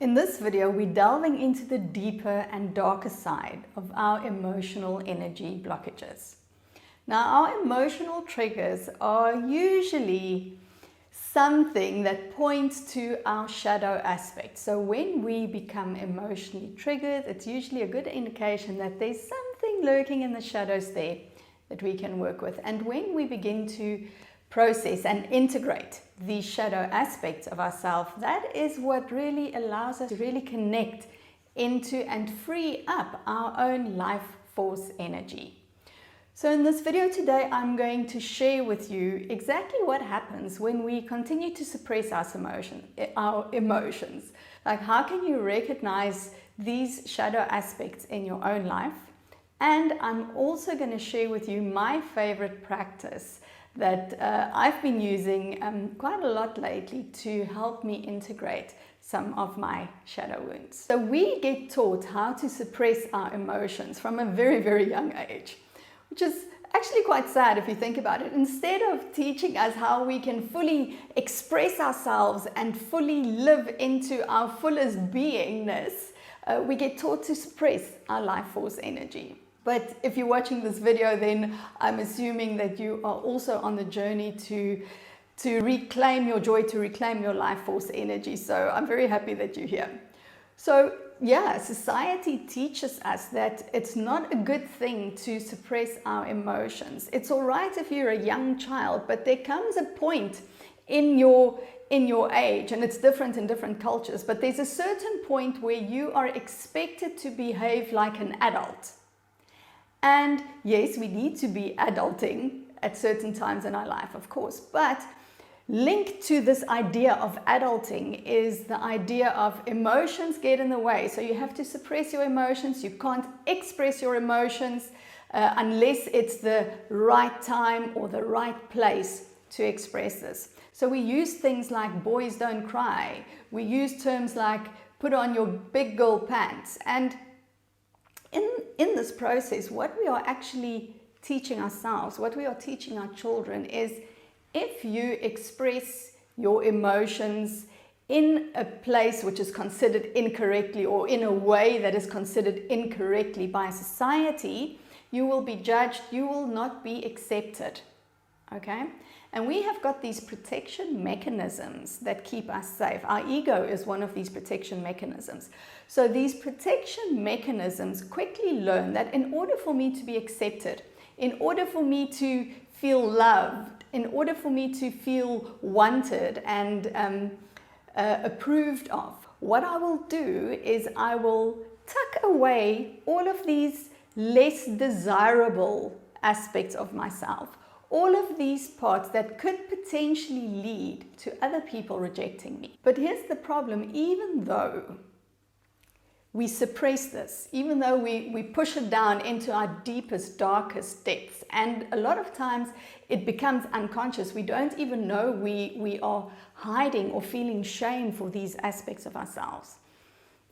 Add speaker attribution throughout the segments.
Speaker 1: In this video, we're delving into the deeper and darker side of our emotional energy blockages. Now, our emotional triggers are usually something that points to our shadow aspect. So when we become emotionally triggered, it's usually a good indication that there's something lurking in the shadows there that we can work with. And when we begin to process and integrate these shadow aspects of ourselves, that is what really allows us to really connect into and free up our own life force energy. So in this video today, I'm going to share with you exactly what happens when we continue to suppress our emotions. Like, how can you recognize these shadow aspects in your own life? And I'm also going to share with you my favorite practice that I've been using quite a lot lately to help me integrate some of my shadow wounds. So we get taught how to suppress our emotions from a very, very young age, which is actually quite sad if you think about it. Instead of teaching us how we can fully express ourselves and fully live into our fullest beingness, we get taught to suppress our life force energy. But if you're watching this video, then I'm assuming that you are also on the journey to reclaim your joy, to reclaim your life force energy. So I'm very happy that you're here. So yeah, society teaches us that it's not a good thing to suppress our emotions. It's all right if you're a young child, but there comes a point in your age, and it's different in different cultures, but there's a certain point where you are expected to behave like an adult. And yes, we need to be adulting at certain times in our life, of course, but linked to this idea of adulting is the idea of emotions get in the way. So you have to suppress your emotions. You can't express your emotions unless it's the right time or the right place to express this. So we use things like boys don't cry. We use terms like put on your big girl pants. And in this process, what we are actually teaching ourselves, what we are teaching our children is, if you express your emotions in a place which is considered incorrectly or in a way that is considered incorrectly by society, you will be judged, you will not be accepted. Okay? And we have got these protection mechanisms that keep us safe. Our ego is one of these protection mechanisms. So these protection mechanisms quickly learn that in order for me to be accepted, in order for me to feel loved, in order for me to feel wanted and approved of, what I will do is I will tuck away all of these less desirable aspects of myself. All of these parts that could potentially lead to other people rejecting me. But here's the problem: even though we suppress this, even though we push it down into our deepest, darkest depths, and a lot of times it becomes unconscious, we don't even know we are hiding or feeling shame for these aspects of ourselves.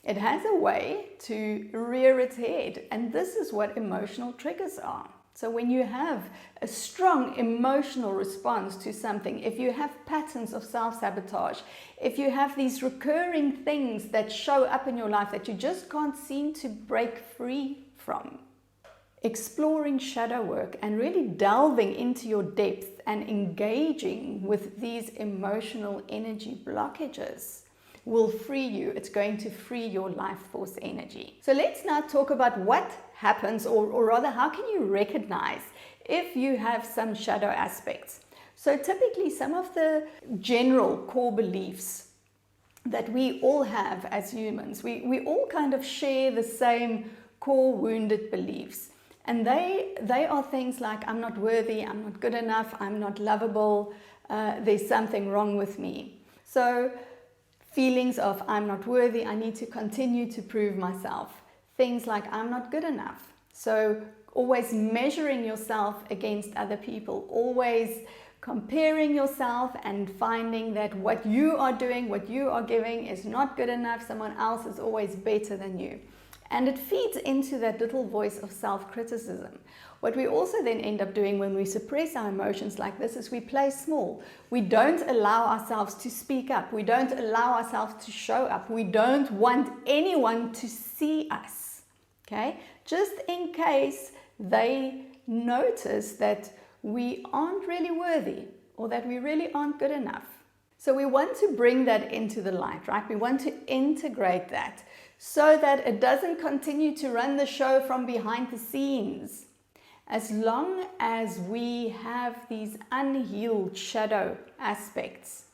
Speaker 1: It has a way to rear its head, and this is what emotional triggers are. So when you have a strong emotional response to something, if you have patterns of self-sabotage, if you have these recurring things that show up in your life that you just can't seem to break free from, exploring shadow work and really delving into your depth and engaging with these emotional energy blockages will free you. It's going to free your life force energy. So let's now talk about what happens, or rather, how can you recognize if you have some shadow aspects. So typically, some of the general core beliefs that we all have as humans, we all kind of share the same core wounded beliefs. And they are things like, I'm not worthy, I'm not good enough, I'm not lovable, there's something wrong with me. So feelings of I'm not worthy, I need to continue to prove myself. Things like I'm not good enough. So always measuring yourself against other people, always comparing yourself and finding that what you are doing, what you are giving is not good enough. Someone else is always better than you. And it feeds into that little voice of self-criticism. What we also then end up doing when we suppress our emotions like this is we play small. We don't allow ourselves to speak up. We don't allow ourselves to show up. We don't want anyone to see us, okay? Just in case they notice that we aren't really worthy or that we really aren't good enough. So we want to bring that into the light, right? We want to integrate that so that it doesn't continue to run the show from behind the scenes. As long as we have these unhealed shadow aspects,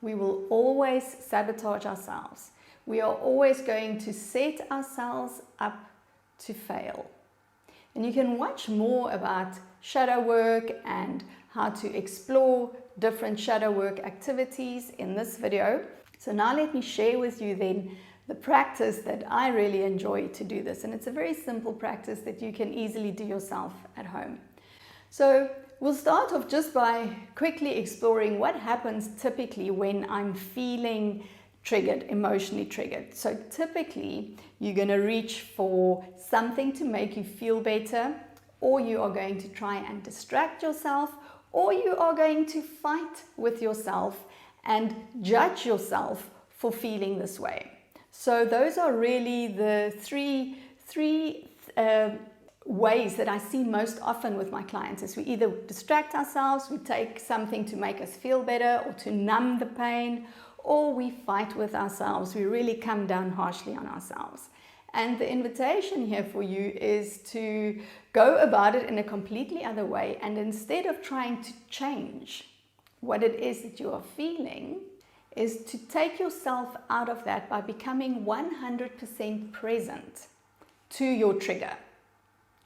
Speaker 1: we will always sabotage ourselves. We are always going to set ourselves up to fail. And you can watch more about shadow work and how to explore different shadow work activities in this video. So now let me share with you then the practice that I really enjoy to do this. And it's a very simple practice that you can easily do yourself at home. So we'll start off just by quickly exploring what happens typically when I'm feeling triggered, emotionally triggered. So typically you're going to reach for something to make you feel better, or you are going to try and distract yourself, or you are going to fight with yourself and judge yourself for feeling this way. So those are really the three ways that I see most often with my clients. Is we either distract ourselves, we take something to make us feel better or to numb the pain, or we fight with ourselves. We really come down harshly on ourselves. And the invitation here for you is to go about it in a completely other way, and instead of trying to change what it is that you are feeling, is to take yourself out of that by becoming 100% present to your trigger.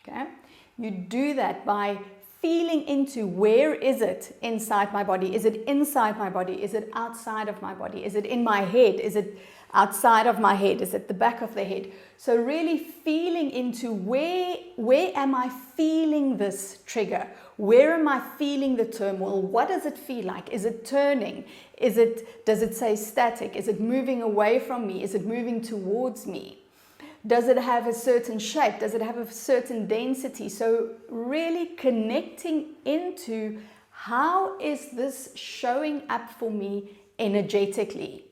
Speaker 1: Okay? You do that by feeling into where is it inside my body? Is it inside my body? Is it outside of my body? Is it in my head? Is it outside of my head? Is it the back of the head? So really feeling into where am I feeling this trigger? Where am I feeling the turmoil? What does it feel like? Is it turning? Does it say static? Is it moving away from me? Is it moving towards me? Does it have a certain shape? Does it have a certain density? So really connecting into how is this showing up for me energetically?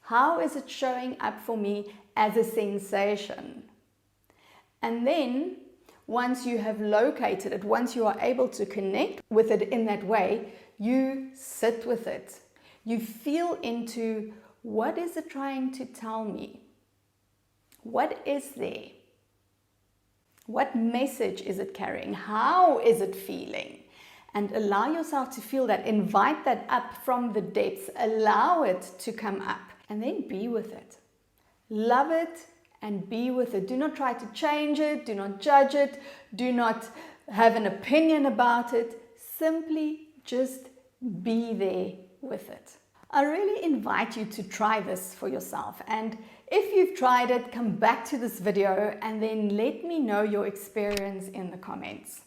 Speaker 1: How is it showing up for me as a sensation? And then once you have located it, once you are able to connect with it in that way, you sit with it. You feel into what is it trying to tell me? What is there? What message is it carrying? How is it feeling? And allow yourself to feel that. Invite that up from the depths. Allow it to come up. And then be with it. Love it and be with it. Do not try to change it. Do not judge it. Do not have an opinion about it. Simply just be there with it. I really invite you to try this for yourself. And if you've tried it, come back to this video and then let me know your experience in the comments.